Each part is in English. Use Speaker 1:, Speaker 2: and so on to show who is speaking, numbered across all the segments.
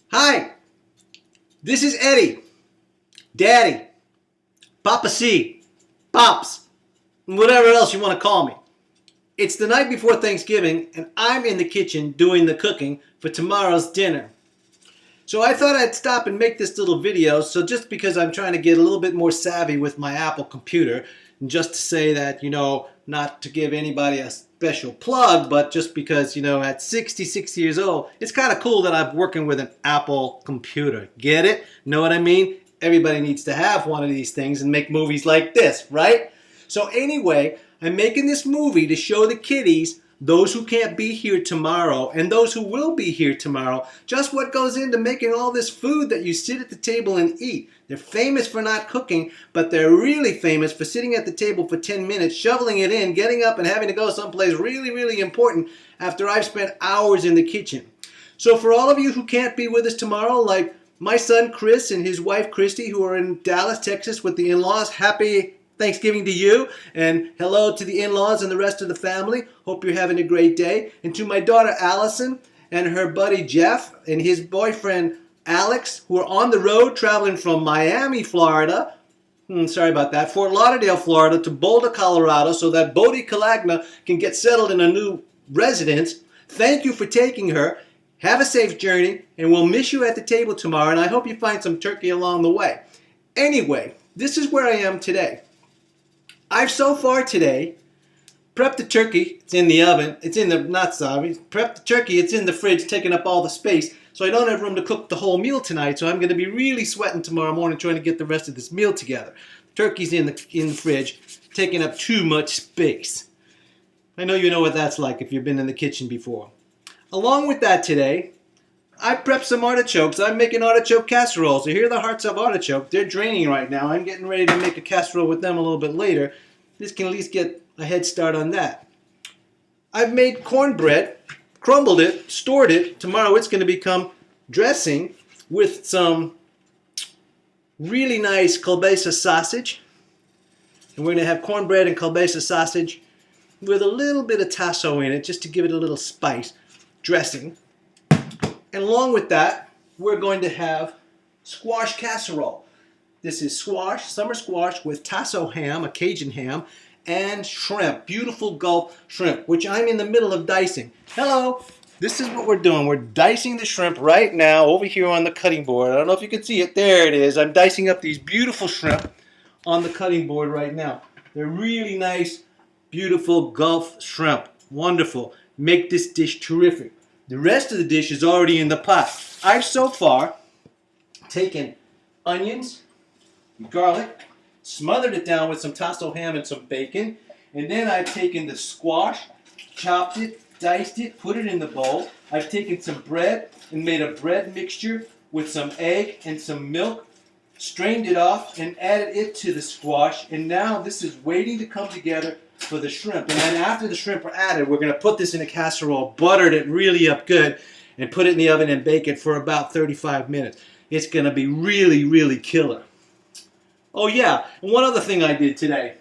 Speaker 1: Hi, this is Eddie, Daddy, Papa C, Pops, and whatever else you want to call me. It's the night before Thanksgiving, and I'm in the kitchen doing the cooking for tomorrow's dinner. So I thought I'd stop and make this little video, so just because I'm trying to get a little bit more savvy with my Apple computer, and just to say that, not to give anybody a special plug, but just because, at 66 years old, it's kind of cool that I'm working with an Apple computer. Get it? Know what I mean? Everybody needs to have one of these things and make movies like this, right? So anyway, I'm making this movie to show the kiddies, those who can't be here tomorrow and those who will be here tomorrow, just what goes into making all this food that you sit at the table and eat. They're famous for not cooking, but they're really famous for sitting at the table for 10 minutes, shoveling it in, getting up and having to go someplace really, really important after I've spent hours in the kitchen. So for all of you who can't be with us tomorrow, like my son Chris and his wife Christy, who are in Dallas, Texas with the in-laws, happy Thanksgiving to you, and hello to the in-laws and the rest of the family. Hope you're having a great day. And to my daughter Alyson and her buddy Jeff and his boyfriend Alex, who are on the road traveling from Miami, Florida, Fort Lauderdale, Florida, to Boulder, Colorado, so that Bodie Calagna can get settled in a new residence. Thank you for taking her. Have a safe journey, and we'll miss you at the table tomorrow, and I hope you find some turkey along the way. Anyway, this is where I am today. I've so far today prepped the turkey. It's in the oven. Prepped the turkey. It's in the fridge, taking up all the space. So I don't have room to cook the whole meal tonight. So I'm going to be really sweating tomorrow morning trying to get the rest of this meal together. Turkey's in the fridge, taking up too much space. I know you know what that's like if you've been in the kitchen before. Along with that today, I prepped some artichokes. I'm making artichoke casserole. So here are the hearts of artichoke. They're draining right now. I'm getting ready to make a casserole with them a little bit later. This can at least get a head start on that. I've made cornbread, crumbled it, stored it. Tomorrow it's going to become dressing with some really nice kielbasa sausage. And we're going to have cornbread and kielbasa sausage with a little bit of tasso in it just to give it a little spice. Dressing. And along with that, we're going to have squash casserole. This is summer squash with tasso ham, a Cajun ham, and shrimp, beautiful Gulf shrimp, which I'm in the middle of dicing. Hello, this is what we're doing. We're dicing the shrimp right now over here on the cutting board. I don't know if you can see it. There it is. I'm dicing up these beautiful shrimp on the cutting board right now. They're really nice, beautiful Gulf shrimp. Wonderful. Make this dish terrific. The rest of the dish is already in the pot. I've so far taken onions, garlic, smothered it down with some tasso ham and some bacon, and then I've taken the squash, chopped it, diced it, put it in the bowl. I've taken some bread and made a bread mixture with some egg and some milk, strained it off and added it to the squash, and now this is waiting to come together for the shrimp. And then after the shrimp are added, we're going to put this in a casserole, buttered it really up good, and put it in the oven and bake it for about 35 minutes. It's going to be really, really killer. Oh yeah, and one other thing I did today.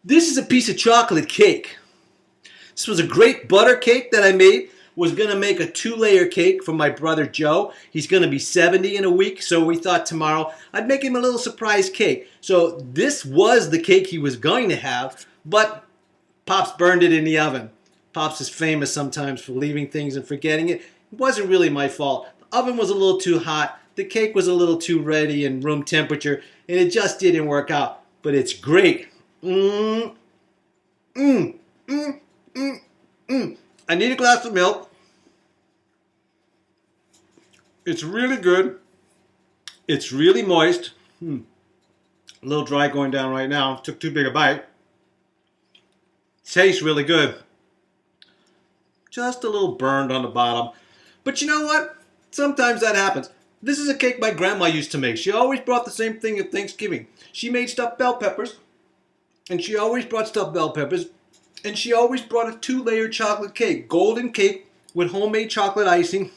Speaker 1: This is a piece of chocolate cake. This was a great butter cake that I made. Was going to make a 2-layer cake for my brother Joe. He's going to be 70 in a week, so we thought tomorrow I'd make him a little surprise cake. So this was the cake he was going to have, but Pops burned it in the oven. Pops is famous sometimes for leaving things and forgetting it. It wasn't really my fault. The oven was a little too hot. The cake was a little too ready and room temperature, and it just didn't work out. But it's great. I need a glass of milk. It's really good. It's really moist. A little dry going down right now. Took too big a bite. Tastes really good. Just a little burned on the bottom. But you know what? Sometimes that happens. This is a cake my grandma used to make. She always brought the same thing at Thanksgiving. She made stuffed bell peppers. And she always brought stuffed bell peppers. And she always brought a 2-layer chocolate cake. Golden cake with homemade chocolate icing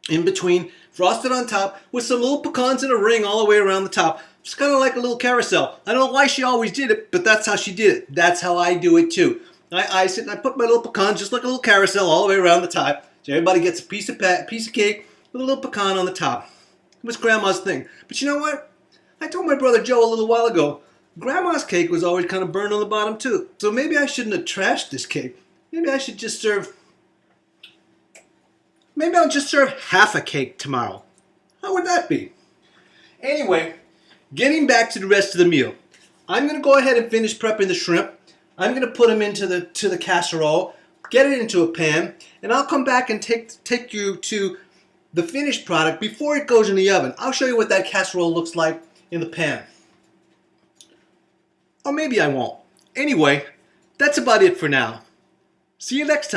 Speaker 1: in between, frosted on top, with some little pecans in a ring all the way around the top. Just kind of like a little carousel. I don't know why she always did it, but that's how she did it. That's how I do it too. I ice it and I put my little pecans just like a little carousel all the way around the top. So everybody gets a piece of cake with a little pecan on the top. It was Grandma's thing. But you know what? I told my brother Joe a little while ago, Grandma's cake was always kind of burned on the bottom too. So maybe I shouldn't have trashed this cake. Maybe I should just serve... Maybe I'll just serve half a cake tomorrow. How would that be? Anyway, getting back to the rest of the meal. I'm going to go ahead and finish prepping the shrimp. I'm going to put them into the casserole, get it into a pan, and I'll come back and take you to the finished product before it goes in the oven. I'll show you what that casserole looks like in the pan. Or maybe I won't. Anyway, that's about it for now. See you next time.